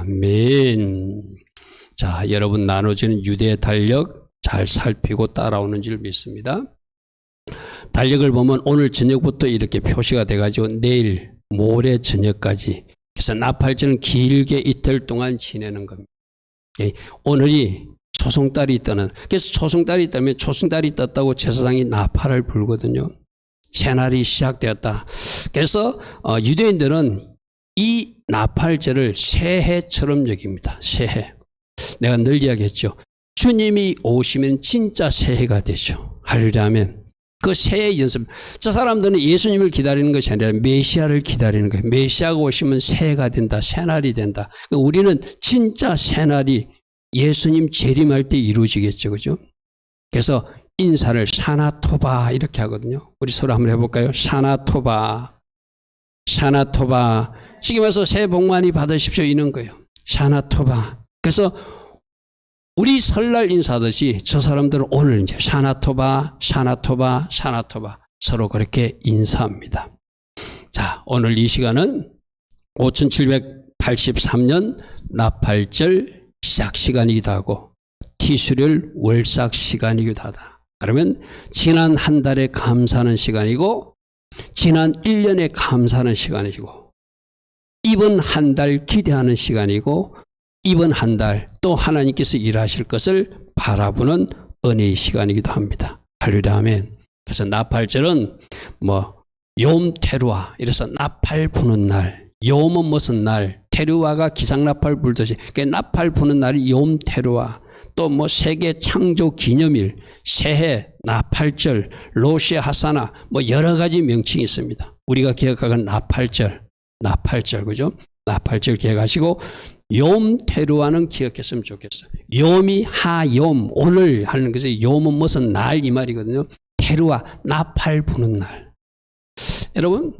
아멘. 자, 여러분 나눠지는 유대 달력 잘 살피고 따라오는 줄 믿습니다. 달력을 보면 오늘 저녁부터 이렇게 표시가 돼가지고 내일 모레 저녁까지, 그래서 나팔절은 길게 이틀 동안 지내는 겁니다. 오늘이 초승달이 뜨는, 그래서 초승달이 뜨면 초승달이 떴다고 제사장이 나팔을 불거든요. 새날이 시작되었다. 그래서 유대인들은 이 나팔절을 새해처럼 여깁니다. 새해. 내가 늘 이야기했죠. 주님이 오시면 진짜 새해가 되죠. 할렐루야 하면 그 새해 연습. 저 사람들은 예수님을 기다리는 것이 아니라 메시아를 기다리는 거예요. 메시아가 오시면 새해가 된다. 새날이 된다. 우리는 진짜 새날이 예수님 재림할 때 이루어지겠죠. 그죠? 그래서 인사를 샤나토바 이렇게 하거든요. 우리 서로 한번 해볼까요? 샤나토바. 샤나토바. 지금 와서 새해 복 많이 받으십시오. 이런 거예요. 샤나토바. 그래서 우리 설날 인사하듯이 저 사람들은 오늘 이제 샤나토바, 샤나토바, 샤나토바 서로 그렇게 인사합니다. 자, 오늘 이 시간은 5783년 나팔절 시작 시간이기도 하고 티수릴 월삭 시간이기도 하다. 그러면 지난 한 달에 감사하는 시간이고 지난 1년에 감사하는 시간이고 이번 한 달 기대하는 시간이고 이번 한 달 또 하나님께서 일하실 것을 바라보는 은혜의 시간이기도 합니다. 할렐루야 아멘. 그래서 나팔절은 욤 테루아, 이래서 나팔 부는 날, 욤은 무슨 날, 테루아가 기상나팔 불듯이 나팔 부는 날이 욤 테루아. 또 세계 창조 기념일, 새해, 나팔절, 로시 하사나 여러 가지 명칭이 있습니다. 우리가 기억하는 나팔절 그죠? 나팔절 기억하시고 욤 테루아는 기억했으면 좋겠어요. 욤이 하욤, 오늘 하는 것이 욤은 무슨 날 이 말이거든요. 테루아, 나팔 부는 날. 여러분,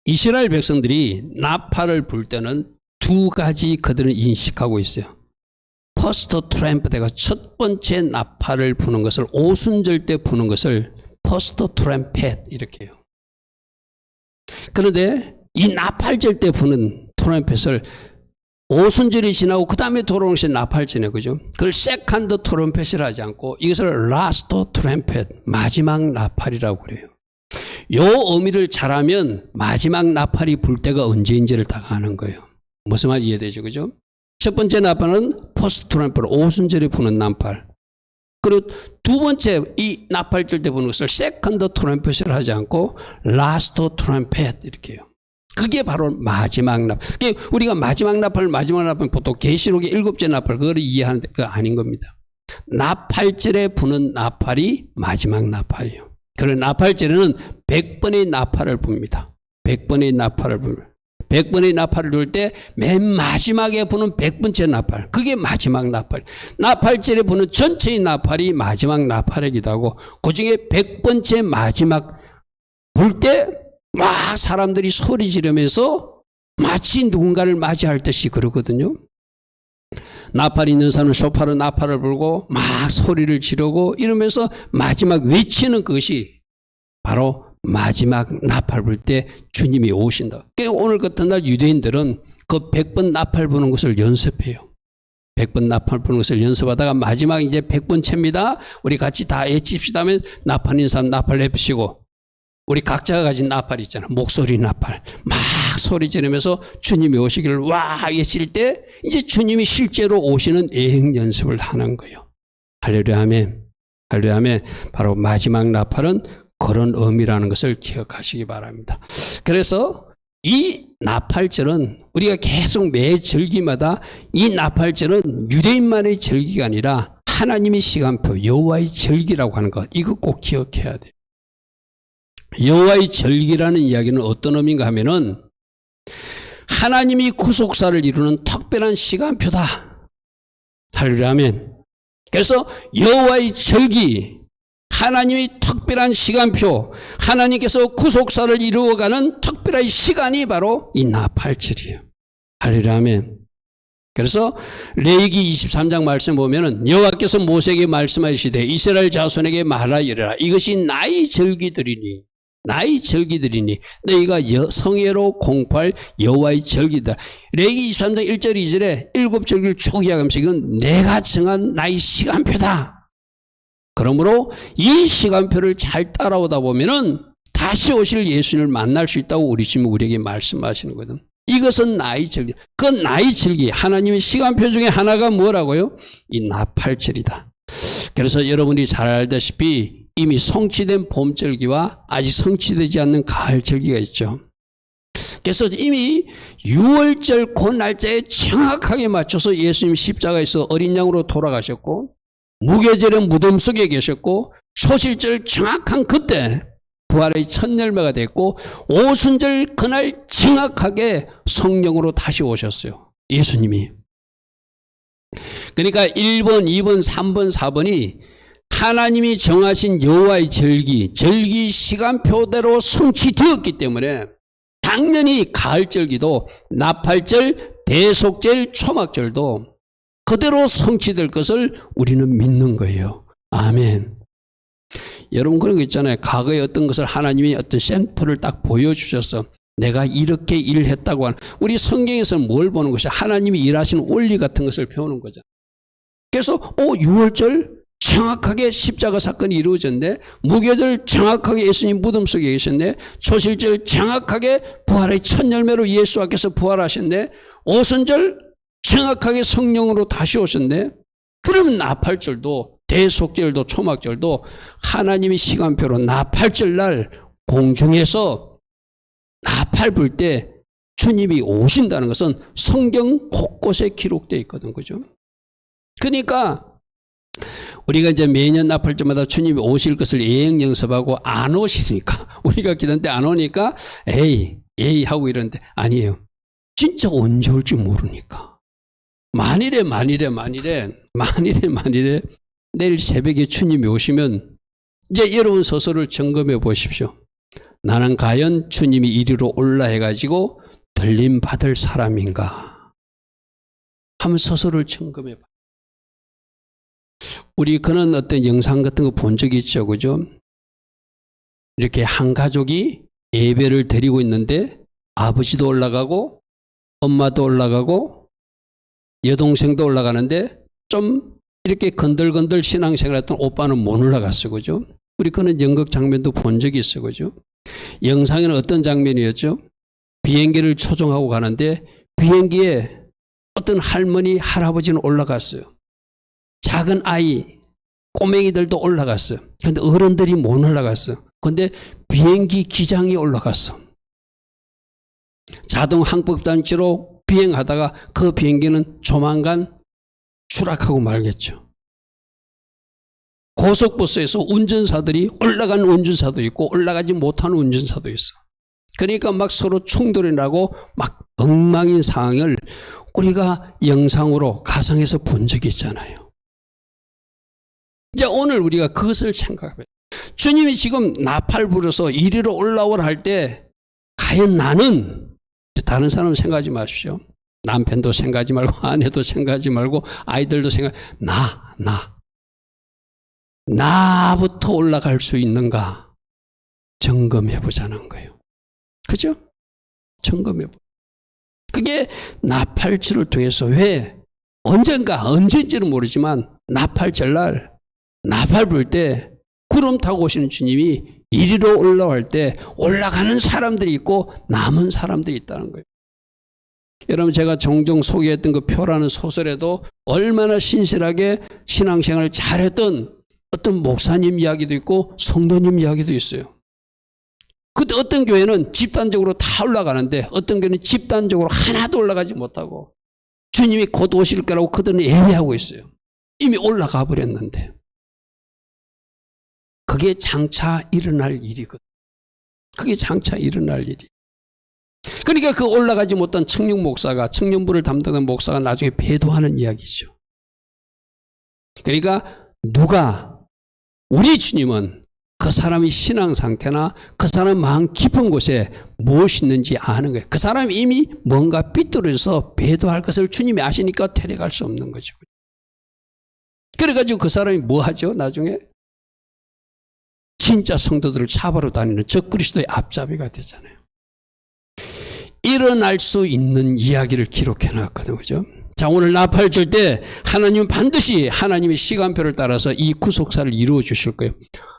이스라엘 백성들이 나팔을 불 때는 두 가지 그들은 인식하고 있어요. 퍼스트 트램펫가 첫 번째 나팔을 부는 것을 오순절 때 부는 것을 퍼스트 트램펫 이렇게 해요. 그런데 이 나팔절 때 부는 트럼펫을 오순절이 지나고 그 다음에 돌아오는 것이 나팔절이네, 그죠? 그걸 세컨드 트럼펫이라 하지 않고 이것을 라스트 트럼펫, 마지막 나팔이라고 그래요. 요 의미를 잘하면 마지막 나팔이 불 때가 언제인지를 다 아는 거예요. 무슨 말 이해되죠, 그죠? 첫 번째 나팔은 포스트 트럼펫, 오순절에 부는 나팔. 그리고 두 번째 이 나팔절 때 부는 것을 세컨드 트럼펫을 하지 않고 라스트 트럼펫 이렇게 해요. 그게 바로 마지막 나팔. 우리가 마지막 나팔 보통 계시록의 7째 나팔 그거를 이해하는데 그거 아닌 겁니다. 나팔절에 부는 나팔이 마지막 나팔이에요. 그런 나팔절에는 100번의 나팔을 붑니다. 100번의 나팔을 붑니다. 100번의 나팔을 불 때 맨 마지막에 부는 100번째 나팔, 그게 마지막 나팔. 나팔절에 부는 전체의 나팔이 마지막 나팔이기도 하고 그 중에 100번째 마지막 불 때 막 사람들이 소리 지르면서 마치 누군가를 맞이할 듯이 그러거든요. 나팔이 있는 사람은 소파로 나팔을 불고 막 소리를 지르고 이러면서 마지막 외치는 것이 바로 마지막 나팔 불 때 주님이 오신다. 오늘 같은 날 유대인들은 그 100번 나팔 부는 것을 연습해요. 100번 나팔 부는 것을 연습하다가 마지막 이제 100번 챕니다. 우리 같이 다 외칩시다 하면 나팔 있는 사람 나팔 내피시고 우리 각자가 가진 나팔이 있잖아. 목소리 나팔. 막 소리 지르면서 주님이 오시기를 와 외칠 때 이제 주님이 실제로 오시는 예행 연습을 하는 거예요. 할렐루야 아멘. 할렐루야 아멘. 바로 마지막 나팔은 그런 의미라는 것을 기억하시기 바랍니다. 그래서 이 나팔절은 우리가 계속 매 절기마다 이 나팔절은 유대인만의 절기가 아니라 하나님의 시간표 여호와의 절기라고 하는 것, 이거 꼭 기억해야 돼요. 여호와의 절기라는 이야기는 어떤 의미인가 하면은 하나님이 구속사를 이루는 특별한 시간표다. 할렐루야 아멘. 그래서 여호와의 절기, 하나님의 특별한 시간표, 하나님께서 구속사를 이루어가는 특별한 시간이 바로 이 나팔절이에요. 할렐루야 아멘. 그래서 레위기 23장 말씀 보면은 여호와께서 모세에게 말씀하시되 이스라엘 자손에게 말하여 이르라 이것이 나의 절기들이니 나의 절기들이니 너희가 성회로 공포할 여호와의 절기다. 레위기 23장 1절 2절에 일곱 절기를 쭉 이야기하면서 이건 내가 정한 나의 시간표다. 그러므로 이 시간표를 잘 따라오다 보면은 다시 오실 예수님을 만날 수 있다고 우리 주님이 우리에게 말씀하시는 거거든. 이것은 나의 절기. 그 나의 절기, 하나님의 시간표 중에 하나가 뭐라고요? 이 나팔절이다. 그래서 여러분이 잘 알다시피 이미 성취된 봄절기와 아직 성취되지 않는 가을절기가 있죠. 그래서 이미 6월절 그 날짜에 정확하게 맞춰서 예수님 십자가에서 어린 양으로 돌아가셨고 무교절은 무덤 속에 계셨고 초실절 정확한 그때 부활의 첫 열매가 됐고 오순절 그날 정확하게 성령으로 다시 오셨어요. 예수님이. 그러니까 1번, 2번, 3번, 4번이 하나님이 정하신 여호와의 절기 시간표대로 성취되었기 때문에 당연히 가을절기도 나팔절, 대속절, 초막절도 그대로 성취될 것을 우리는 믿는 거예요. 아멘. 여러분 그런 거 있잖아요. 과거에 어떤 것을 하나님이 어떤 샘플을 딱 보여주셔서 내가 이렇게 일을 했다고 하는, 우리 성경에서는 뭘 보는 것이 하나님이 일하시는 원리 같은 것을 배우는 거잖아요. 그래서 6월절 정확하게 십자가 사건이 이루어졌네. 무교절 정확하게 예수님 무덤 속에 계셨네. 초실절 정확하게 부활의 첫 열매로 예수께서 부활하셨네. 오순절 정확하게 성령으로 다시 오셨네. 그러면 나팔절도 대속절도 초막절도 하나님의 시간표로 나팔절 날 공중에서 나팔 불 때 주님이 오신다는 것은 성경 곳곳에 기록되어 있거든. 그죠? 그러니까 우리가 이제 매년 나팔절마다 주님이 오실 것을 예행 연습하고 안 오시니까, 우리가 기도할 때 안 오니까 에이 하고 이러는데 아니에요. 진짜 언제 올지 모르니까. 만일에 내일 새벽에 주님이 오시면 이제 여러분 스스로를 점검해 보십시오. 나는 과연 주님이 이리로 올라 해가지고 들림 받을 사람인가? 한번 스스로를 점검해 봐. 우리 그런 어떤 영상 같은 거 본 적이 있죠, 그죠? 이렇게 한 가족이 예배를 드리고 있는데 아버지도 올라가고 엄마도 올라가고 여동생도 올라가는데 좀 이렇게 건들건들 신앙생활 했던 오빠는 못 올라갔어, 그죠? 우리 그런 연극 장면도 본 적이 있어, 그죠? 영상에는 어떤 장면이었죠? 비행기를 초종하고 가는데 비행기에 어떤 할머니, 할아버지는 올라갔어요. 작은 아이, 꼬맹이들도 올라갔어요. 근데 어른들이 못 올라갔어. 근데 비행기 기장이 올라갔어. 자동 항법단지로 비행하다가 그 비행기는 조만간 추락하고 말겠죠. 고속버스에서 운전사들이 올라가는 운전사도 있고 올라가지 못하는 운전사도 있어. 그러니까 막 서로 충돌이 나고 막 엉망인 상황을 우리가 영상으로 가상에서 본 적이 있잖아요. 이제 오늘 우리가 그것을 생각해봐요. 주님이 지금 나팔 불어서 이리로 올라오라 할 때 과연 나는, 다른 사람 생각하지 마십시오. 남편도 생각하지 말고 아내도 생각하지 말고 아이들도 나부터 올라갈 수 있는가 점검해 보자는 거예요. 그죠? 점검해 보. 그게 나팔절을 통해서 왜 언젠지는 모르지만 나팔절 날 나팔 불 때 구름 타고 오시는 주님이 이리로 올라올 때 올라가는 사람들이 있고 남은 사람들이 있다는 거예요. 여러분 제가 종종 소개했던 그 표라는 소설에도 얼마나 신실하게 신앙생활을 잘했던 어떤 목사님 이야기도 있고 성도님 이야기도 있어요. 그때 어떤 교회는 집단적으로 다 올라가는데 어떤 교회는 집단적으로 하나도 올라가지 못하고 주님이 곧 오실 거라고 그들은 예배하고 있어요. 이미 올라가 버렸는데. 그게 장차 일어날 일이거든. 그게 장차 일어날 일이. 그러니까 그 올라가지 못한 청년 목사가, 청년부를 담당하는 목사가 나중에 배도하는 이야기죠. 그러니까 우리 주님은 그 사람의 신앙 상태나 그 사람 마음 깊은 곳에 무엇이 있는지 아는 거예요. 그 사람이 이미 뭔가 삐뚤어져서 배도할 것을 주님이 아시니까 데려갈 수 없는 거죠. 그래가지고 그 사람이 뭐 하죠? 나중에 진짜 성도들을 잡으러 다니는 적그리스도의 앞잡이가 되잖아요. 일어날 수 있는 이야기를 기록해 놨거든요. 그죠? 자, 오늘 나팔 칠 때 하나님은 반드시 하나님의 시간표를 따라서 이 구속사를 이루어 주실 거예요.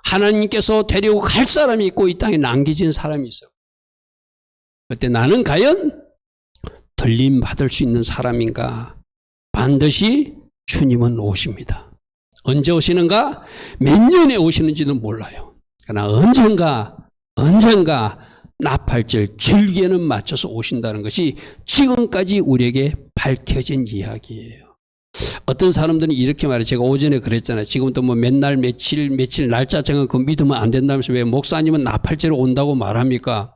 하나님께서 데리고 갈 사람이 있고 이 땅에 남겨진 사람이 있어요. 그때 나는 과연 들림 받을 수 있는 사람인가? 반드시 주님은 오십니다. 언제 오시는가? 몇 년에 오시는지는 몰라요. 그러나 언젠가 나팔절 절기에는 맞춰서 오신다는 것이 지금까지 우리에게 밝혀진 이야기예요. 어떤 사람들은 이렇게 말해요. 제가 오전에 그랬잖아요. 지금도 뭐 맨날 며칠 날짜 정한 그 믿으면 안 된다면서 왜 목사님은 나팔절에 온다고 말합니까?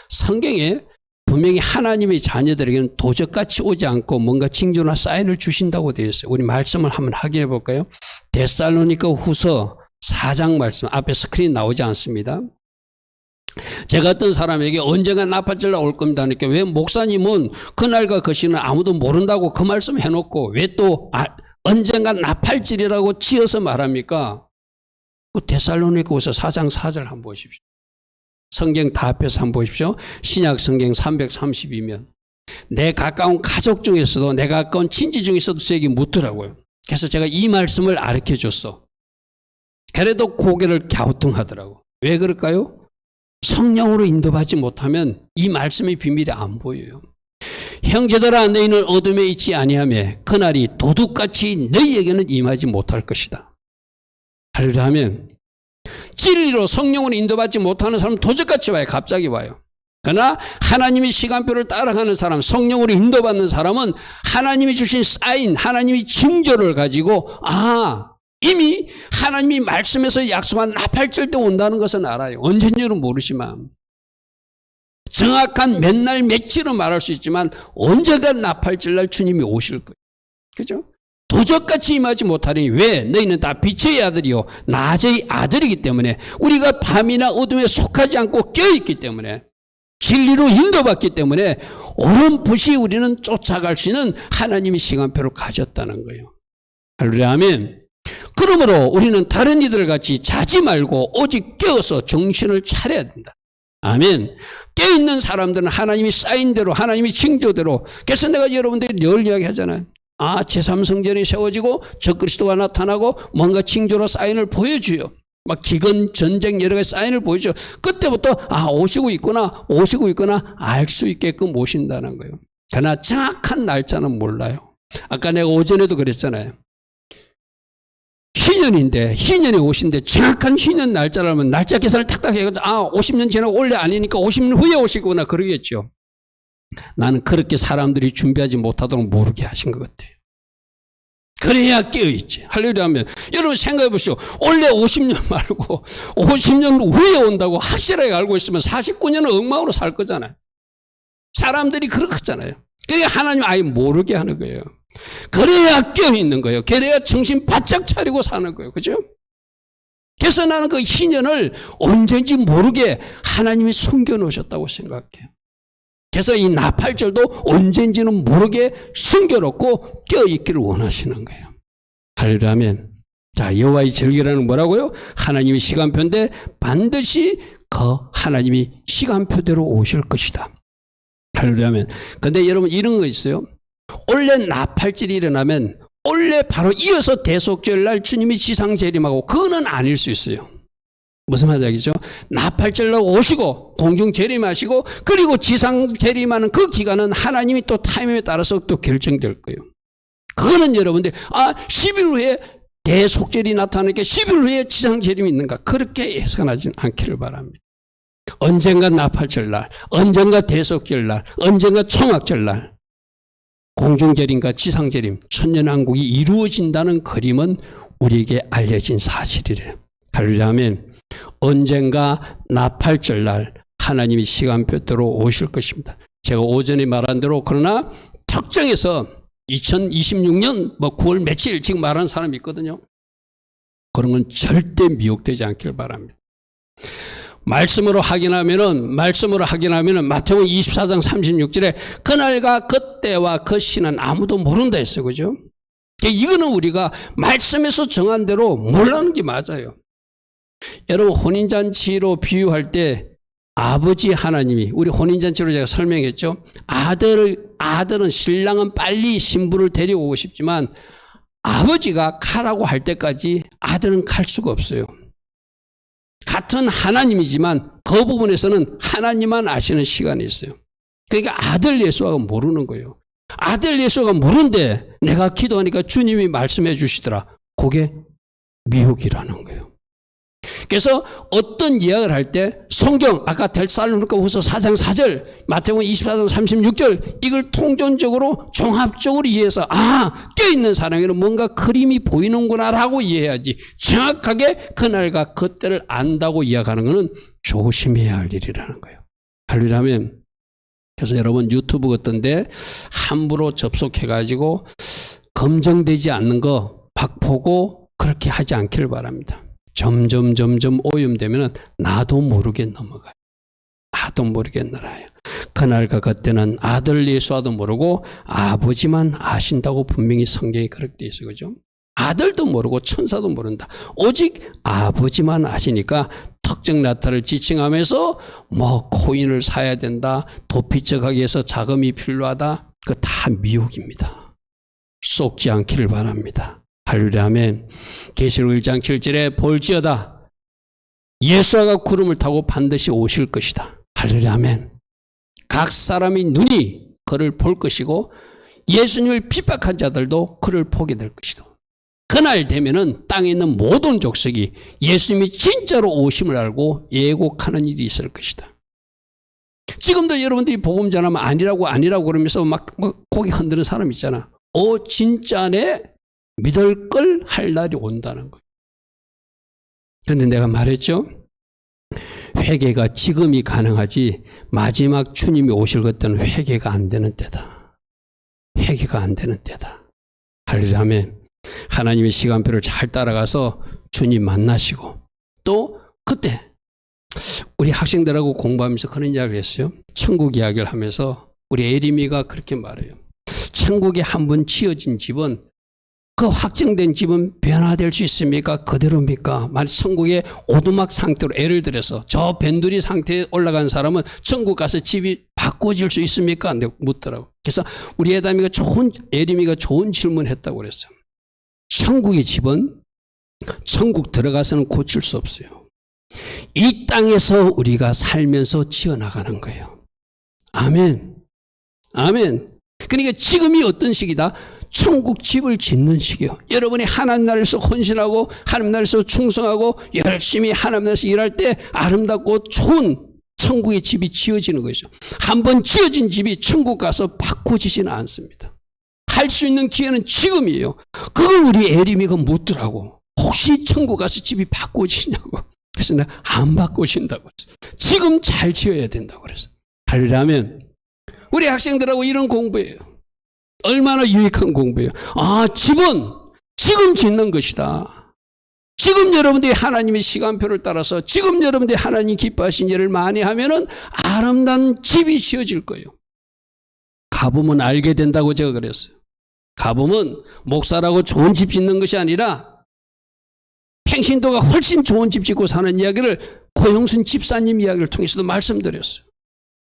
성경에 분명히 하나님의 자녀들에게는 도적같이 오지 않고 뭔가 징조나 사인을 주신다고 되어 있어요. 우리 말씀을 한번 확인해 볼까요? 데살로니가 후서 4장 말씀 앞에 스크린 나오지 않습니다. 제가 어떤 사람에게 언젠가 나팔절날 올 겁니다 하니까 왜 목사님은 그날과 그 시는 아무도 모른다고 그 말씀 해놓고 왜 또 언젠가 나팔절이라고 지어서 말합니까? 그 데살로니가 후서 4장 4절 한번 보십시오. 성경 다 앞에서 한번 보십시오. 신약 성경 332면 내 가까운 가족 중에서도 내 가까운 친지 중에서도 저에게 묻더라고요. 그래서 제가 이 말씀을 가르쳐 줬어. 그래도 고개를 갸우뚱하더라고. 왜 그럴까요? 성령으로 인도받지 못하면 이 말씀의 비밀이 안 보여요. 형제들아 너희는 어둠에 있지 아니하며 그날이 도둑같이 너희에게는 임하지 못할 것이다. 할렐루야 하면 진리로 성령으로 인도받지 못하는 사람은 도적같이 와요. 갑자기 와요. 그러나 하나님의 시간표를 따라가는 사람, 성령으로 인도받는 사람은 하나님이 주신 사인, 하나님의 징조를 가지고 이미 하나님이 말씀에서 약속한 나팔절 때 온다는 것은 알아요. 언제인지는 모르지만 정확한 몇 날 며칠은 말할 수 있지만 언제가 나팔절날 주님이 오실 거예요. 그죠? 도적같이 임하지 못하니 왜? 너희는 다 빛의 아들이요 낮의 아들이기 때문에 우리가 밤이나 어둠에 속하지 않고 껴있기 때문에 진리로 인도받기 때문에 어렴풋이 우리는 쫓아갈 수 있는 하나님의 시간표를 가졌다는 거예요. 할렐루야 아멘. 그러므로 우리는 다른 이들 같이 자지 말고 오직 깨어서 정신을 차려야 된다. 아멘. 깨어있는 사람들은 하나님이 사인대로 하나님이 징조대로 그래서 내가 여러분들이 늘 이야기하잖아요. 제3성전이 세워지고 적그리스도가 나타나고 뭔가 징조로 사인을 보여줘요. 막 기근 전쟁 여러 가지 사인을 보여줘요. 그때부터 오시고 있구나 알 수 있게끔 오신다는 거예요. 그러나 정확한 날짜는 몰라요. 아까 내가 오전에도 그랬잖아요. 희년이 오신데 정확한 희년 날짜라면 날짜 계산을 탁탁 해가지고 50년 지나고 원래 아니니까 50년 후에 오시구나 그러겠죠. 나는 그렇게 사람들이 준비하지 못하도록 모르게 하신 것 같아요. 그래야 깨어있지. 할렐루야 하면 여러분 생각해 보시오. 원래 50년 말고 50년 후에 온다고 확실하게 알고 있으면 49년은 엉망으로 살 거잖아요. 사람들이 그렇잖아요. 그게 하나님 아예 모르게 하는 거예요. 그래야 깨어있는 거예요. 그래야 정신 바짝 차리고 사는 거예요. 그죠? 그래서 나는 그 희년을 언제인지 모르게 하나님이 숨겨놓으셨다고 생각해요. 그래서 이 나팔절도 언제인지는 모르게 숨겨놓고 깨어있기를 원하시는 거예요. 할렐루야 아멘. 자, 여호와의 절기라는 뭐라고요? 하나님의 시간표인데 반드시 그 하나님이 시간표대로 오실 것이다. 할렐루야 아멘. 근데 여러분 이런 거 있어요. 원래 나팔절이 일어나면 원래 바로 이어서 대속절날 주님이 지상 재림하고 그거는 아닐 수 있어요. 무슨 말이죠? 나팔절날 오시고 공중 재림하시고 그리고 지상 재림하는 그 기간은 하나님이 또 타임에 따라서 또 결정될 거예요. 그거는 여러분들 10일 후에 대속절이 나타나니까 10일 후에 지상 재림이 있는가 그렇게 예상하지 않기를 바랍니다. 언젠가 나팔절날, 언젠가 대속절날, 언젠가 청학절날 공중재림과 지상재림, 천년왕국이 이루어진다는 그림은 우리에게 알려진 사실이래요. 할렐루야 아멘. 언젠가 나팔절날 하나님이 시간표대로 오실 것입니다. 제가 오전에 말한 대로 그러나 특정해서 2026년 9월 며칠 지금 말하는 사람이 있거든요. 그런 건 절대 미혹되지 않기를 바랍니다. 말씀으로 확인하면은 마태복음 24장 36절에 그날과 그때와 그 시는 아무도 모른다 했어요. 그죠? 이거는 우리가 말씀에서 정한 대로 몰라는 게 맞아요. 여러분 혼인잔치로 비유할 때 아버지 하나님이 우리 혼인잔치로 제가 설명했죠. 아들은 신랑은 빨리 신부를 데려오고 싶지만 아버지가 가라고 할 때까지 아들은 갈 수가 없어요. 같은 하나님이지만 그 부분에서는 하나님만 아시는 시간이 있어요. 그러니까 아들 예수아가 모르는 거예요. 아들 예수아가 모르는데 내가 기도하니까 주님이 말씀해 주시더라. 그게 미혹이라는 거예요. 그래서 어떤 이야기를 할 때 성경 아까 데살로니가후서 4장 4절 마태복음 24장 36절 이걸 통전적으로 종합적으로 이해해서 껴있는 사람에게는 뭔가 그림이 보이는구나라고 이해해야지 정확하게 그날과 그때를 안다고 이야기하는 것은 조심해야 할 일이라는 거예요. 할렐루야면 그래서 여러분 유튜브 같던데 함부로 접속해가지고 검증되지 않는 거 막 보고 그렇게 하지 않기를 바랍니다. 점점 오염되면 나도 모르게 넘어가요. 나도 모르게 늘어요. 그날과 그때는 아들 예수와도 모르고 아버지만 아신다고 분명히 성경에 그렇게 돼 있어요. 그죠? 아들도 모르고 천사도 모른다. 오직 아버지만 아시니까 특정 나타를 지칭하면서 뭐 코인을 사야 된다. 도피적하기 위해서 자금이 필요하다. 그거 다 미혹입니다. 속지 않기를 바랍니다. 할렐루야 아멘. 계시록 1장 7절에 볼지어다 예수아가 구름을 타고 반드시 오실 것이다. 할렐루야 아멘. 각 사람의 눈이 그를 볼 것이고 예수님을 핍박한 자들도 그를 보게 될 것이다. 그날 되면은 땅에 있는 모든 족속이 예수님이 진짜로 오심을 알고 예곡하는 일이 있을 것이다. 지금도 여러분들이 복음 전하면 아니라고 그러면서 막 고개 흔드는 사람 있잖아. 진짜네? 믿을 걸 할 날이 온다는 거예요. 그런데 내가 말했죠. 회개가 지금이 가능하지 마지막 주님이 오실 그때는 회개가 안 되는 때다. 회개가 안 되는 때다. 할렐루야 아멘. 하나님의 시간표를 잘 따라가서 주님 만나시고 또 그때 우리 학생들하고 공부하면서 그런 이야기를 했어요. 천국 이야기를 하면서 우리 에리미가 그렇게 말해요. 천국에 한 번 지어진 집은 그 확정된 집은 변화될 수 있습니까? 그대로입니까? 만약 천국의 오두막 상태로 예를 들어서 저 변두리 상태에 올라간 사람은 천국 가서 집이 바꿔질 수 있습니까? 묻더라고. 그래서 우리 에리미가 좋은 질문했다고 그랬어요. 천국의 집은 천국 들어가서는 고칠 수 없어요. 이 땅에서 우리가 살면서 지어나가는 거예요. 아멘. 아멘. 그러니까 지금이 어떤 시기다? 천국 집을 짓는 시기요. 여러분이 하나님 나라에서 헌신하고 하나님 나라에서 충성하고 열심히 하나님 나라에서 일할 때 아름답고 좋은 천국의 집이 지어지는 것이죠. 한번 지어진 집이 천국 가서 바꿔지지는 않습니다. 할 수 있는 기회는 지금이에요. 그걸 우리 에리미가 묻더라고. 혹시 천국 가서 집이 바꿔지냐고. 그래서 내가 안 바꿔진다고 그랬어. 지금 잘 지어야 된다고 그랬어. 하려면 우리 학생들하고 이런 공부예요. 얼마나 유익한 공부예요. 집은 지금 짓는 것이다. 지금 여러분들이 하나님의 시간표를 따라서 지금 여러분들이 하나님 기뻐하신 일을 많이 하면은 아름다운 집이 지어질 거예요. 가보면 알게 된다고 제가 그랬어요. 가보면 목사라고 좋은 집 짓는 것이 아니라 평신도가 훨씬 좋은 집 짓고 사는 이야기를 고영순 집사님 이야기를 통해서도 말씀드렸어요.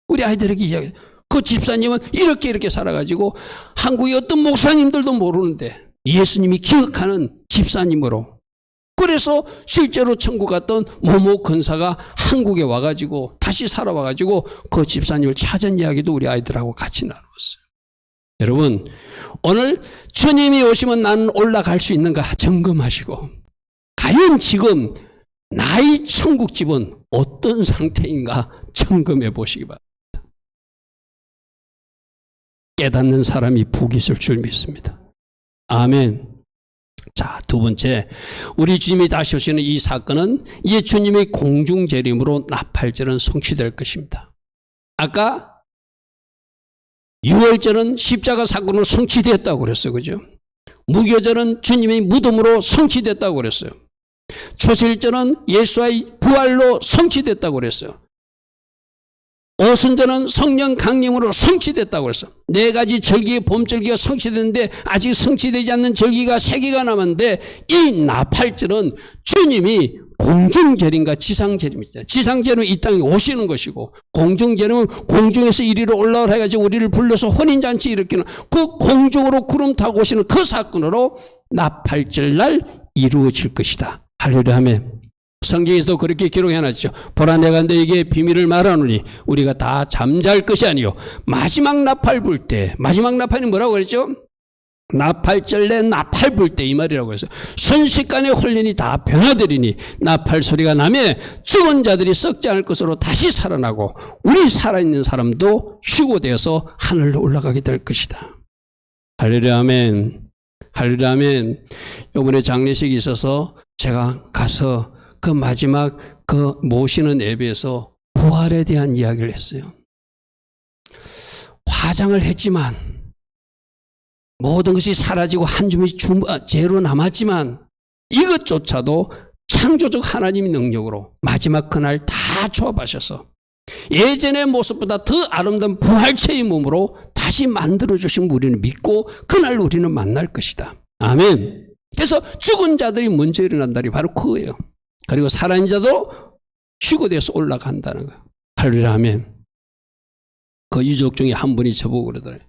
우리 아이들에게 이야기. 그 집사님은 이렇게 살아가지고 한국의 어떤 목사님들도 모르는데 예수님이 기억하는 집사님으로 그래서 실제로 천국 갔던 모모 근사가 한국에 와가지고 다시 살아와가지고 그 집사님을 찾은 이야기도 우리 아이들하고 같이 나누었어요. 여러분 오늘 주님이 오시면 난 올라갈 수 있는가 점검하시고 과연 지금 나의 천국집은 어떤 상태인가 점검해 보시기 바랍니다. 깨닫는 사람이 복이 있을 줄 믿습니다. 아멘. 자, 두 번째, 우리 주님이 다시 오시는 이 사건은 이 주님의 공중재림으로 나팔절은 성취될 것입니다. 아까 유월절은 십자가 사건으로 성취됐다고 그랬어요. 그죠? 무교절은 주님의 무덤으로 성취됐다고 그랬어요. 초실절은 예수의 부활로 성취됐다고 그랬어요. 오순절은 성령 강림으로 성취됐다고 그랬어요. 4가지 절기의 봄절기가 성취됐는데 아직 성취되지 않는 절기가 3개가 남았는데 이 나팔절은 주님이 공중재림과 지상재림이 있잖아요. 지상재림은 이 땅에 오시는 것이고 공중재림은 공중에서 이리로 올라오라 해가지고 우리를 불러서 혼인잔치 일으키는 그 공중으로 구름 타고 오시는 그 사건으로 나팔절 날 이루어질 것이다. 할렐루야 아멘. 성경에서도 그렇게 기록해놨죠. 보라 내가 너에게 비밀을 말하노니 우리가 다 잠잘 것이 아니요 마지막 나팔 불 때, 마지막 나팔이 뭐라고 그랬죠? 나팔절 내 나팔 불 때 이 말이라고 해서 순식간에 혼련이 다 변화되리니 나팔 소리가 나면 죽은 자들이 썩지 않을 것으로 다시 살아나고 우리 살아있는 사람도 휴고되어서 하늘로 올라가게 될 것이다. 할렐루야 아멘. 할렐루야 아멘. 이번에 장례식이 있어서 제가 가서 그 마지막 그 모시는 예배에서 부활에 대한 이야기를 했어요. 화장을 했지만 모든 것이 사라지고 한 줌이 재로 남았지만 이것조차도 창조적 하나님의 능력으로 마지막 그날 다 조합하셔서 예전의 모습보다 더 아름다운 부활체의 몸으로 다시 만들어주신 우리는 믿고 그날 우리는 만날 것이다. 아멘. 그래서 죽은 자들이 먼저 일어난 날이 바로 그거예요. 그리고 살아있는 자도 휴거돼서 올라간다는 거예요. 할렐루야 아멘. 그 유족 중에 한 분이 저보고 그러더래요.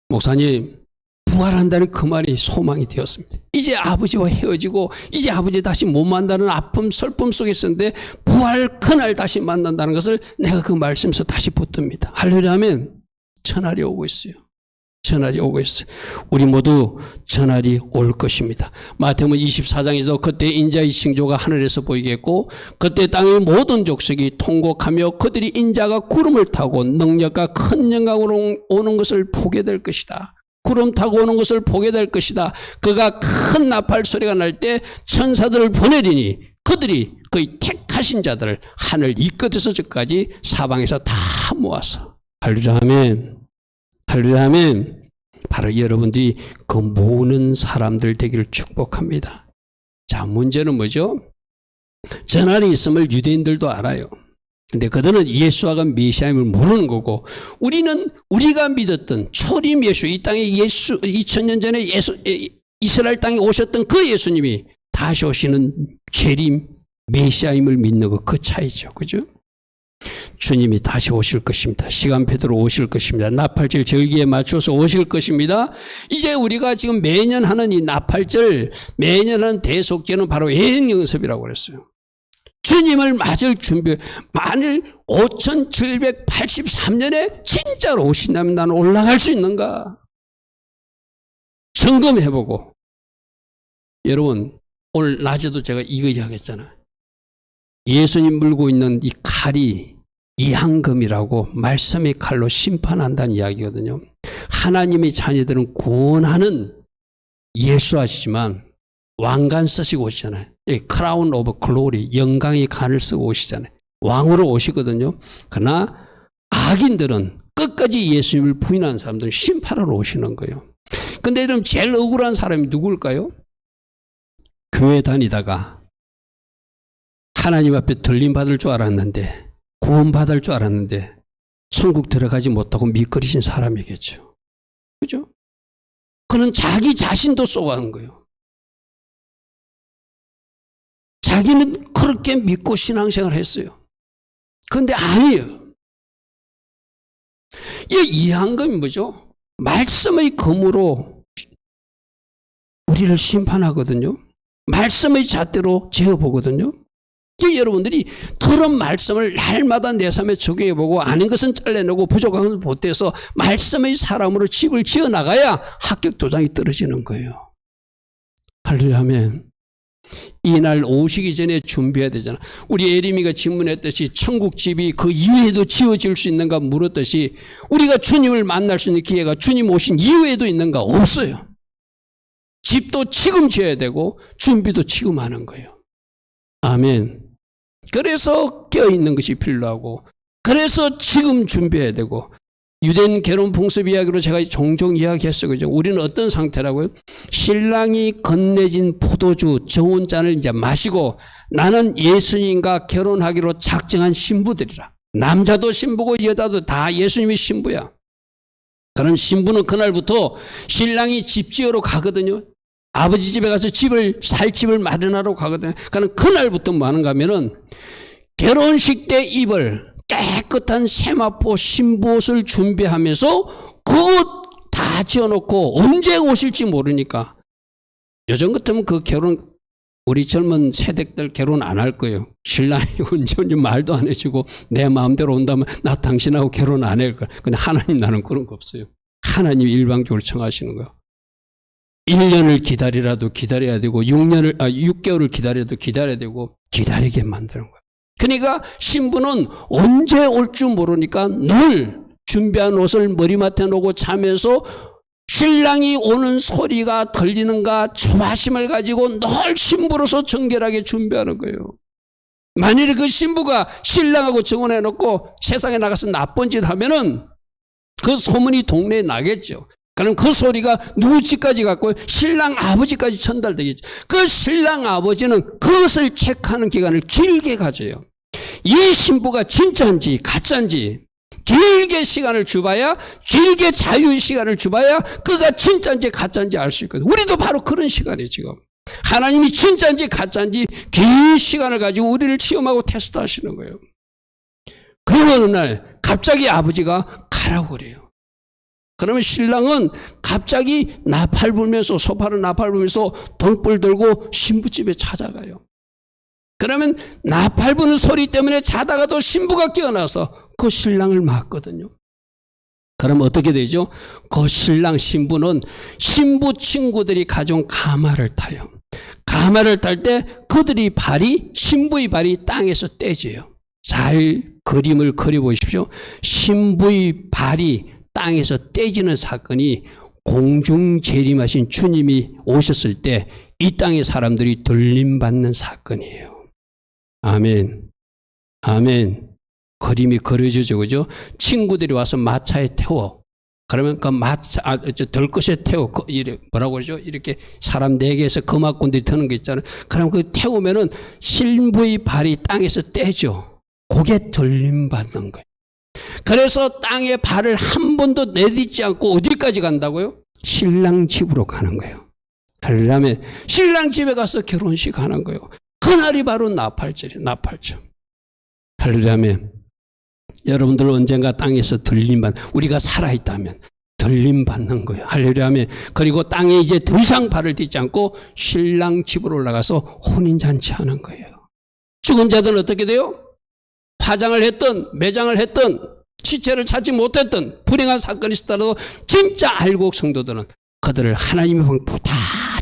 목사님 부활한다는 그 말이 소망이 되었습니다. 이제 아버지와 헤어지고 이제 아버지 다시 못 만나는 아픔 슬픔 속에 있었는데 부활 그날 다시 만난다는 것을 내가 그 말씀에서 다시 붙듭니다. 할렐루야 아멘. 전날이 오고 있어요. 전날이 오고 있어요. 우리 모두 전날이 올 것입니다. 마태복음 24장에서도 그때 인자의 징조가 하늘에서 보이겠고 그때 땅의 모든 족속이 통곡하며 그들이 인자가 구름을 타고 능력과 큰 영광으로 오는 것을 보게 될 것이다. 구름 타고 오는 것을 보게 될 것이다. 그가 큰 나팔 소리가 날 때 천사들을 보내리니 그들이 그의 택하신 자들을 하늘 이 끝에서 저까지 사방에서 다 모아서 할렐루야 아멘. 할렐루야 아멘. 바로 여러분들이 그 모으는 사람들 되기를 축복합니다. 자, 문제는 뭐죠? 전환이 있음을 유대인들도 알아요. 근데 그들은 예수가 메시아임을 모르는 거고 우리는 우리가 믿었던 초림 예수, 이 땅에 예수 2000년 전에 이스라엘 땅에 오셨던 그 예수님이 다시 오시는 재림 메시아임을 믿는 거 그 차이죠. 그죠? 주님이 다시 오실 것입니다. 시간표대로 오실 것입니다. 나팔절 절기에 맞춰서 오실 것입니다. 이제 우리가 지금 매년 하는 이 나팔절, 매년 하는 대속제는 바로 예행연습이라고 그랬어요. 주님을 맞을 준비, 만일 5783년에 진짜로 오신다면 나는 올라갈 수 있는가? 점검해보고. 여러분, 오늘 낮에도 제가 이거 이야기했잖아요. 예수님 물고 있는 이 칼이 이항금이라고 말씀의 칼로 심판한다는 이야기거든요. 하나님의 자녀들은 구원하는 예수하시지만 왕관 쓰시고 오시잖아요. 크라운 오브 글로리, 영광의 관을 쓰고 오시잖아요. 왕으로 오시거든요. 그러나 악인들은 끝까지 예수님을 부인하는 사람들은 심판하러 오시는 거예요. 근데 그럼 제일 억울한 사람이 누굴까요? 교회 다니다가 하나님 앞에 들림 받을 줄 알았는데, 구원 받을 줄 알았는데 천국 들어가지 못하고 미끄러진 사람이겠죠. 그죠? 그는 자기 자신도 쏘가는 거예요. 자기는 그렇게 믿고 신앙생활을 했어요. 그런데 아니에요. 이 이항금이 뭐죠? 말씀의 검으로 우리를 심판하거든요. 말씀의 잣대로 재어보거든요. 여러분들이 들은 말씀을 날마다 내 삶에 적용해보고 아는 것은 잘라내고 부족한 것은 보태서 말씀의 사람으로 집을 지어나가야 합격 도장이 떨어지는 거예요. 할렐루야 아멘. 이날 오시기 전에 준비해야 되잖아. 우리 에리미가 질문했듯이 천국집이 그 이후에도 지어질 수 있는가 물었듯이 우리가 주님을 만날 수 있는 기회가 주님 오신 이후에도 있는가? 없어요. 집도 지금 지어야 되고 준비도 지금 하는 거예요. 아멘. 그래서 껴있는 것이 필요하고 그래서 지금 준비해야 되고 유대인 결혼 풍습 이야기로 제가 종종 이야기했어요. 그죠? 우리는 어떤 상태라고요? 신랑이 건네진 포도주 좋은 잔을 이제 마시고 나는 예수님과 결혼하기로 작정한 신부들이라. 남자도 신부고 여자도 다 예수님이 신부야. 그럼 신부는 그날부터 신랑이 집 지으러 가거든요. 아버지 집에 가서 살 집을 마련하러 가거든요. 그러니까 그날부터 뭐 하는가 하면은 결혼식 때 입을 깨끗한 세마포 신부옷을 준비하면서 그옷 다 지어놓고 언제 오실지 모르니까 요즘 같으면 그 결혼 우리 젊은 세대들 결혼 안 할 거예요. 신랑이 언제 말도 안 해주고 내 마음대로 온다면 나 당신하고 결혼 안 할 거야. 근데 하나님 나는 그런 거 없어요. 하나님이 일방적으로 청하시는 거예요. 1년을 기다리라도 기다려야 되고 6개월을 기다려도 기다려야 되고 기다리게 만드는 거예요. 그러니까 신부는 언제 올 줄 모르니까 늘 준비한 옷을 머리맡에 놓고 자면서 신랑이 오는 소리가 들리는가 조바심을 가지고 늘 신부로서 정결하게 준비하는 거예요. 만일에 그 신부가 신랑하고 정혼해 놓고 세상에 나가서 나쁜 짓 하면은 그 소문이 동네에 나겠죠. 그럼 그 소리가 누구 집까지 갔고 신랑 아버지까지 전달되겠죠. 그 신랑 아버지는 그것을 체크하는 기간을 길게 가져요. 이 신부가 진짜인지 가짜인지 길게 시간을 줘봐야, 길게 자유의 시간을 줘봐야 그가 진짜인지 가짜인지 알 수 있거든요. 우리도 바로 그런 시간이에요. 지금 하나님이 진짜인지 가짜인지 긴 시간을 가지고 우리를 시험하고 테스트하시는 거예요. 그리고 어느 날 갑자기 아버지가 가라고 그래요. 그러면 신랑은 갑자기 나팔 불면서, 소파를 나팔 불면서 등불 들고 신부집에 찾아가요. 그러면 나팔 부는 소리 때문에 자다가도 신부가 깨어나서 그 신랑을 맞거든요. 그럼 어떻게 되죠? 그 신랑 신부는 신부 친구들이 가져온 가마를 타요. 가마를 탈 때 그들이 신부의 발이 땅에서 떼져요. 잘 그림을 그려보십시오. 신부의 발이 땅에서 떼지는 사건이 공중 재림하신 주님이 오셨을 때 이 땅의 사람들이 들림받는 사건이에요. 아멘. 아멘. 그림이 그려지죠. 그죠? 친구들이 와서 마차에 태워. 그러면 그 들것에 태워. 뭐라고 그러죠? 이렇게 사람 4개에서 금악꾼들이 터는 게 있잖아요. 그럼 그 태우면은 신부의 발이 땅에서 떼죠. 그게 들림받는 거예요. 그래서 땅에 발을 한 번도 내딛지 않고 어디까지 간다고요? 신랑 집으로 가는 거예요. 그러면 신랑 집에 가서 결혼식 하는 거예요. 그날이 바로 나팔절이에요. 나팔절. 그러면 여러분들 언젠가 땅에서 우리가 살아있다면 들림받는 거예요. 할렐루야면. 그리고 땅에 이제 더 이상 발을 딛지 않고 신랑 집으로 올라가서 혼인잔치 하는 거예요. 죽은 자들은 어떻게 돼요? 파장을 했던, 매장을 했던, 시체를 찾지 못했던 불행한 사건이 있었더라도 진짜 알곡 성도들은 그들을 하나님의 방법 다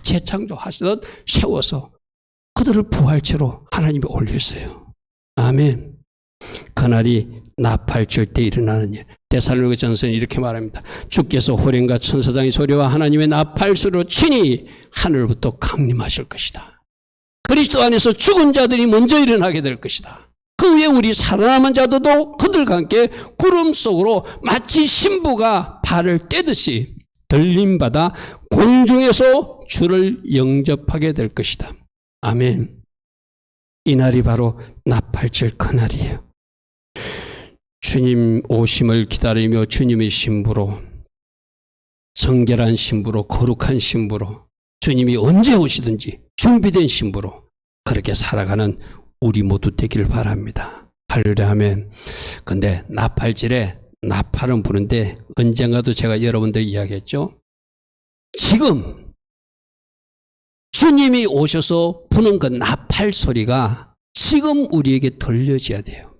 재창조하시듯 세워서 그들을 부활체로 하나님이 올렸어요. 아멘. 그날이 나팔절 때 일어나는 일. 데살로니가전서는 이렇게 말합니다. 주께서 호령과 천사장의 소리와 하나님의 나팔소리로 친히 하늘부터 강림하실 것이다. 그리스도 안에서 죽은 자들이 먼저 일어나게 될 것이다. 그 위에 우리 살아남은 자들도 그들과 함께 구름 속으로 마치 신부가 발을 떼듯이 들림받아 공중에서 주를 영접하게 될 것이다. 아멘. 이 날이 바로 나팔절 그날이에요. 주님 오심을 기다리며 주님의 신부로, 성결한 신부로, 거룩한 신부로, 주님이 언제 오시든지 준비된 신부로 그렇게 살아가는 우리 모두 되기를 바랍니다. 할렐루야 아멘. 근데 나팔절에 나팔은 부는데 언젠가도 제가 여러분들 이야기했죠. 지금 주님이 오셔서 부는 그 나팔 소리가 지금 우리에게 들려져야 돼요.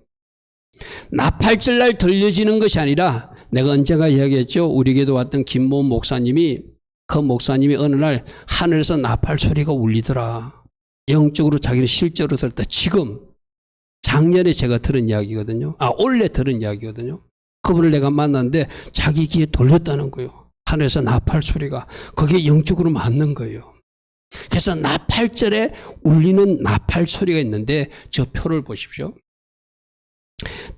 나팔절 날 들려지는 것이 아니라 내가 언젠가 이야기했죠. 우리에게도 왔던 김모은 목사님이, 그 목사님이 어느 날 하늘에서 나팔 소리가 울리더라. 영적으로 자기는 실제로 들었다. 지금 작년에 제가 들은 이야기거든요. 올해 들은 이야기거든요. 그분을 내가 만났는데 자기 귀에 들렸다는 거예요. 하늘에서 나팔 소리가. 그게 영적으로 맞는 거예요. 그래서 나팔절에 울리는 나팔 소리가 있는데 저 표를 보십시오.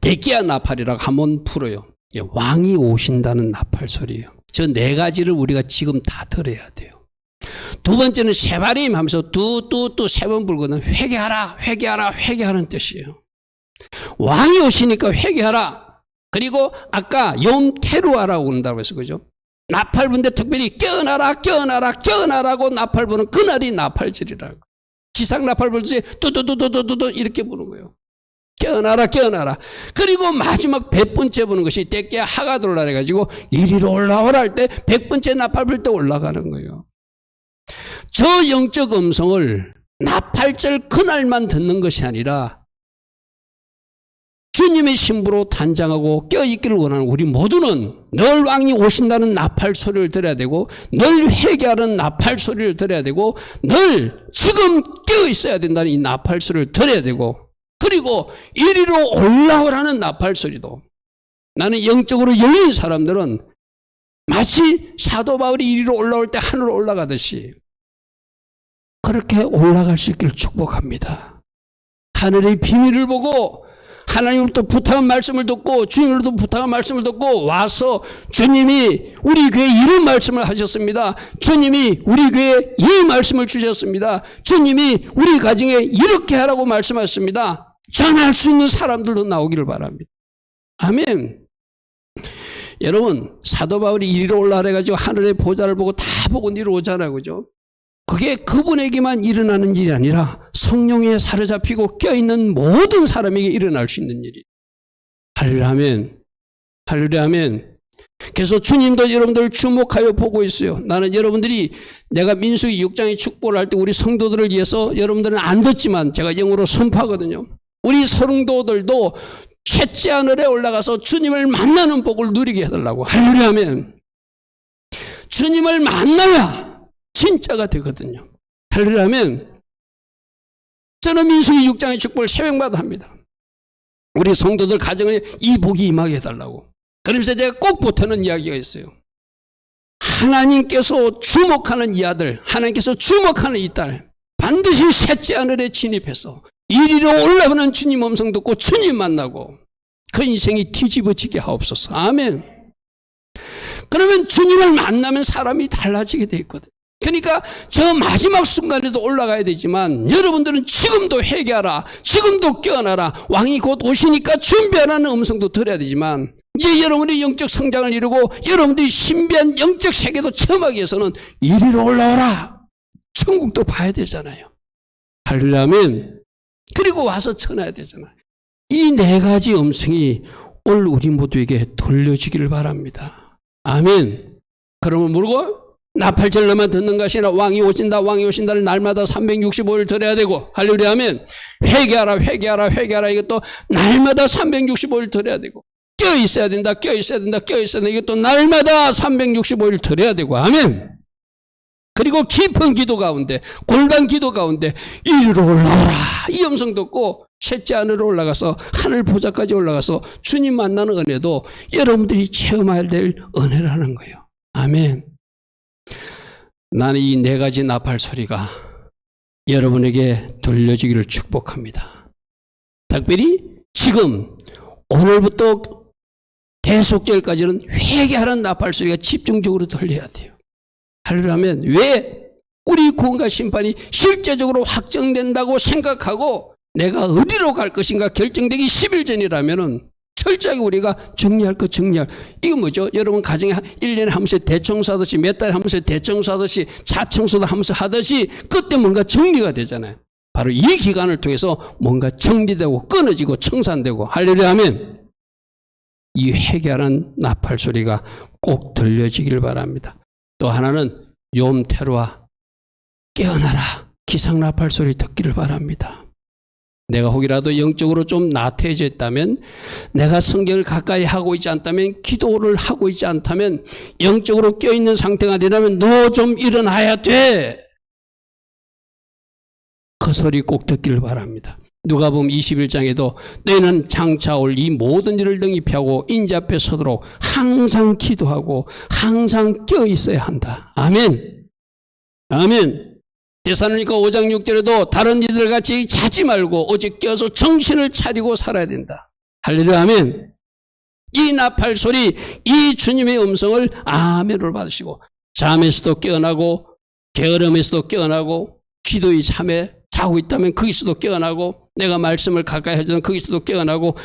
데키아 나팔이라고 한번 풀어요. 왕이 오신다는 나팔 소리예요. 저 4가지를 우리가 지금 다 들어야 돼요. 두 번째는 세바림 하면서 뚜뚜뚜 3번 불거든. 회개하라, 회개하라, 회개하는 뜻이에요. 왕이 오시니까 회개하라. 그리고 아까 욤 테루아라고 그런다고 해서 그죠? 나팔 부는데 특별히 깨어나라 깨어나라 깨어나라고 나팔 부는 그날이 나팔절이라고. 기상 나팔 불듯이 뚜두두두두두 이렇게 부는 거예요. 깨어나라 깨어나라. 그리고 마지막 100번째 부는 것이 때께 하가 돌라 해가지고 이리로 올라오라 할 때 100번째 나팔 불 때 올라가는 거예요. 저 영적 음성을 나팔절 그날만 듣는 것이 아니라 주님의 신부로 단장하고 껴있기를 원하는 우리 모두는 늘 왕이 오신다는 나팔 소리를 들어야 되고, 늘 회개하는 나팔 소리를 들어야 되고, 늘 지금 껴있어야 된다는 이 나팔 소리를 들어야 되고, 그리고 이리로 올라오라는 나팔 소리도. 나는 영적으로 열린 사람들은 마치 사도 바울이 이리로 올라올 때 하늘로 올라가듯이 그렇게 올라갈 수 있기를 축복합니다. 하늘의 비밀을 보고 하나님으로부터 부탁한 말씀을 듣고 주님으로부터 부탁한 말씀을 듣고 와서 주님이 우리 교회에 이런 말씀을 하셨습니다. 주님이 우리 교회에 이 말씀을 주셨습니다. 주님이 우리 가정에 이렇게 하라고 말씀하셨습니다. 전할 수 있는 사람들도 나오기를 바랍니다. 아멘. 여러분, 사도 바울이 이리로 올라가래 가지고 하늘의 보좌를 보고 다 보고 내려오잖아요. 그죠? 그게 그분에게만 일어나는 일이 아니라 성령에 사로잡히고 껴있는 모든 사람에게 일어날 수 있는 일이. 할렐루야 아멘. 할렐루야 아멘. 그래서 주님도 여러분들을 주목하여 보고 있어요. 나는 여러분들이 내가 민수기 6장의 축복을 할 때 우리 성도들을 위해서 여러분들은 안 듣지만 제가 영어로 선포하거든요. 우리 성도들도 셋째 하늘에 올라가서 주님을 만나는 복을 누리게 해달라고. 할렐루야 아멘. 주님을 만나야 진짜가 되거든요. 할렐루야 아멘. 저는 민수기 6장의 축복을 새벽마다 합니다. 우리 성도들 가정에 이 복이 임하게 해달라고. 그러면서 제가 꼭 보태는 이야기가 있어요. 하나님께서 주목하는 이 아들, 하나님께서 주목하는 이 딸, 반드시 셋째 하늘에 진입해서 이리로 올라오는 주님 음성 듣고 주님 만나고 그 인생이 뒤집어지게 하옵소서. 아멘. 그러면 주님을 만나면 사람이 달라지게 돼 있거든요. 그러니까 저 마지막 순간에도 올라가야 되지만 여러분들은 지금도 회개하라, 지금도 깨어나라, 왕이 곧 오시니까 준비하라는 음성도 들어야 되지만 이제 여러분의 영적 성장을 이루고 여러분들이 신비한 영적 세계도 체험하기 위해서는 이리로 올라오라, 천국도 봐야 되잖아요. 할렐루야 아멘. 그리고 와서 전해야 되잖아요. 이 네 가지 음성이 오늘 우리 모두에게 들려지기를 바랍니다. 아멘. 그러면 모르고 나팔절로만 듣는 것이 아니라 왕이 오신다 왕이 오신다를 날마다 365일 들어야 되고, 할렐루야 아멘. 회개하라 회개하라 회개하라, 이것도 날마다 365일 들어야 되고, 껴있어야 된다 껴있어야 된다 껴있어야 된다, 이것도 날마다 365일 들어야 되고. 아멘. 그리고 깊은 기도 가운데, 골단 기도 가운데 이리로 올라오라 이 음성 듣고 셋째 하늘로 올라가서 하늘 보좌까지 올라가서 주님 만나는 은혜도 여러분들이 체험해야 될 은혜라는 거예요. 아멘. 나는 이 네 가지 나팔 소리가 여러분에게 들려지기를 축복합니다. 특별히 지금 오늘부터 대속절까지는 회개하는 나팔 소리가 집중적으로 들려야 돼요. 할렐루야 하면 왜 우리 구원과 심판이 실제적으로 확정된다고 생각하고 내가 어디로 갈 것인가 결정되기 10일 전이라면은 철저하게 우리가 정리할 것 정리할. 이거 뭐죠? 여러분 가정에 1년에 한 번씩 대청소하듯이, 몇 달에 한 번씩 대청소하듯이, 자청소도 하면서 하듯이 그때 뭔가 정리가 되잖아요. 바로 이 기간을 통해서 뭔가 정리되고 끊어지고 청산되고. 할렐루야 아멘. 이 회개하는 나팔 소리가 꼭 들려지길 바랍니다. 또 하나는 욤테루아 깨어나라 기상 나팔 소리 듣기를 바랍니다. 내가 혹이라도 영적으로 좀 나태해져 있다면, 내가 성경을 가까이 하고 있지 않다면, 기도를 하고 있지 않다면, 영적으로 껴있는 상태가 아니라면 너 좀 일어나야 돼. 그 소리 꼭 듣기를 바랍니다. 누가복음 21장에도 너희는 장차 올 이 모든 일을 능히 피하고 인자 앞에 서도록 항상 기도하고 항상 껴있어야 한다. 아멘. 아멘. 데살로니가 5장 6절에도 다른 이들 같이 자지 말고 오직 껴서 정신을 차리고 살아야 된다. 할렐루야 아멘. 이 나팔 소리, 이 주님의 음성을 아멘으로 받으시고 잠에서도 깨어나고 게으름에서도 깨어나고 기도의 잠에 자고 있다면 거기서도 깨어나고 내가 말씀을 가까이 하지만 거기서도 깨어나고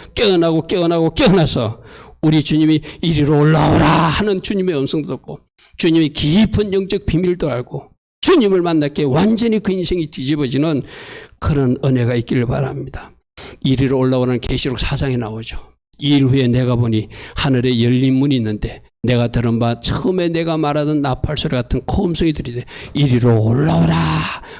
깨어나서 우리 주님이 이리로 올라오라 하는 주님의 음성도 듣고 주님의 깊은 영적 비밀도 알고 주님을 만났기에 완전히 그 인생이 뒤집어지는 그런 은혜가 있기를 바랍니다. 이리로 올라오는 계시록 4장에 나오죠. 2일 후에 내가 보니 하늘에 열린 문이 있는데 내가 들은 바 처음에 내가 말하던 나팔소리 같은 고음성이 들리되 이리로 올라오라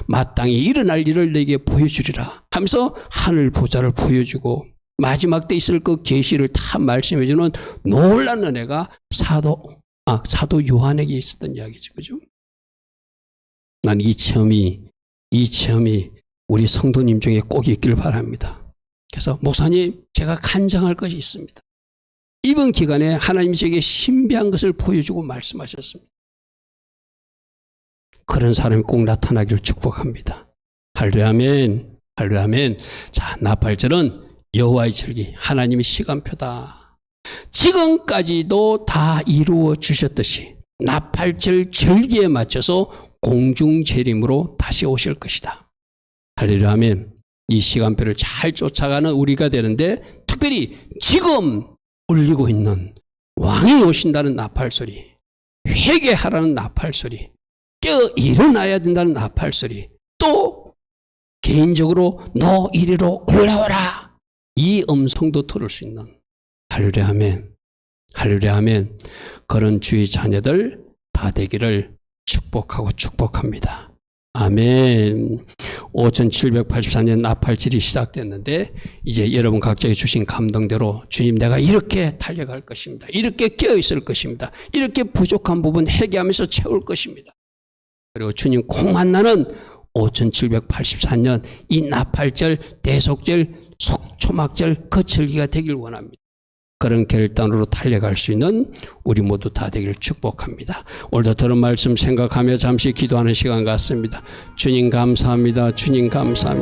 마땅히 일어날 일을 내게 보여주리라 하면서 하늘 보좌를 보여주고 마지막 때 있을 그 계시를 다 말씀해주는 놀라운 은혜가 사도 요한에게 있었던 이야기죠. 그죠? 난 이 체험이 우리 성도님 중에 꼭 있기를 바랍니다. 그래서 목사님 제가 간증할 것이 있습니다. 이번 기간에 하나님이 제게 신비한 것을 보여주고 말씀하셨습니다. 그런 사람이 꼭 나타나기를 축복합니다. 할렐루야 아멘. 할렐루야 아멘. 자, 나팔절은 여호와의 절기 하나님의 시간표다. 지금까지도 다 이루어 주셨듯이 나팔절 절기에 맞춰서 공중재림으로 다시 오실 것이다. 할렐루야 아멘. 이 시간표를 잘 쫓아가는 우리가 되는데 특별히 지금 울리고 있는 왕이 오신다는 나팔소리, 회개하라는 나팔소리, 깨어 일어나야 된다는 나팔소리, 또 개인적으로 너 이리로 올라오라 이 음성도 들을 수 있는 할렐루야 아멘. 할렐루야 아멘. 그런 주의 자녀들 다 되기를 축복합니다. 아멘. 5784년 나팔절이 시작됐는데 이제 여러분 각자에 주신 감동대로 주님 내가 이렇게 달려갈 것입니다. 이렇게 깨어있을 것입니다. 이렇게 부족한 부분 회개하면서 채울 것입니다. 그리고 주님 꼭 만나는 5784년 이 나팔절, 대속절, 속초막절 그 절기가 되길 원합니다. 그런 결단으로 달려갈 수 있는 우리 모두 다 되기를 축복합니다. 오늘도 들은 말씀 생각하며 잠시 기도하는 시간 같습니다. 주님 감사합니다. 주님 감사합니다.